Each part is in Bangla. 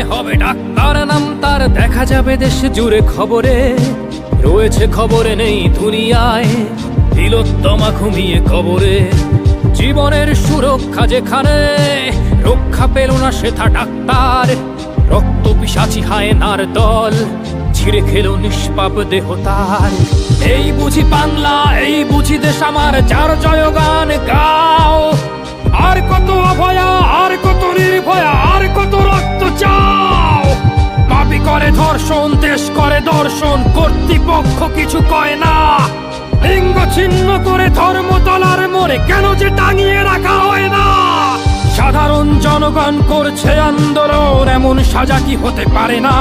হবে ডাক্তার নাম তার, দেখা যাবে দেশ জুড়ে খবরে, রয়েছে খবরে নেই দুনিয়ায় তিলোত্তমা ঘুমিয়ে কবরে। জীবনের সুরক্ষা যেখানে, রক্ষা পেল না সেথা ডাক্তার, রক্ত পিশাচি হায়নার দল ছিঁড়ে খেলো নিষ্পাপ দেহ তার। এই বুঝি বাংলা, এই বুঝি দেশ আমার, যার জয়গান গাও। আর কত অভয়া, আর কত নির্ভয়া, আর কত রক্ত চাও। পাপি করে ধর্ষণ, দেশ করে দর্শন, কর্তৃপক্ষ কিছু কয় না। লিঙ্গ ছিন্ন করে ধর্মতলার মোড়ে কেন যে টাঙিয়ে রাখা হয় না। সাধারণ জনগণ করছে আন্দোলন, এমন সাজা কি হতে পারে না।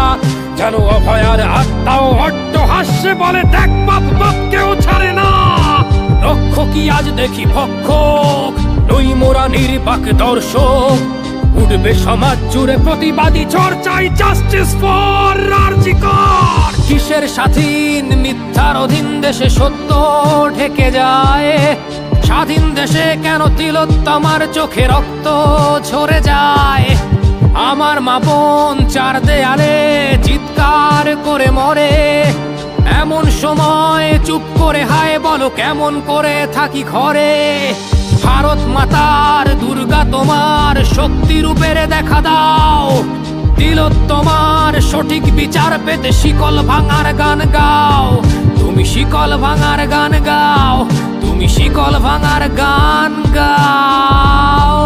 যেন অভয়ার আত্মাও অট্টহাস্যে বলে, দেখ বাপ বাপকেও ছাড়ে না। রক্ষকই আজ দেখি ভক্ষক, নই মোরা নির্বাক দর্শক। উঠবে সমাজ জুড়ে প্রতিবাদী চর্চায়, জাস্টিস ফর আরজি কর। কিসের স্বাধীন, মিথ্যার অধীন দেশে সত্য ঢেকে যায়। স্বাধীন দেশে কেন তিলোত্তমার চোখে রক্ত ঝরে যায়। আমার মা বোন চার দেয়ালে চিৎকার করে মরে, এমন সময় চুপ করে হায় বলো কেমন করে থাকি ঘরে। ভারত মাতার, দুর্গা তোমার শক্তি রূপের দেখা দাও। তিলোত্তমার সঠিক বিচার পেতে শিকল ভাঙার গান গাও। তুমি শিকল ভাঙার গান গাও, তুমি শিকল ভাঙার গান গাও।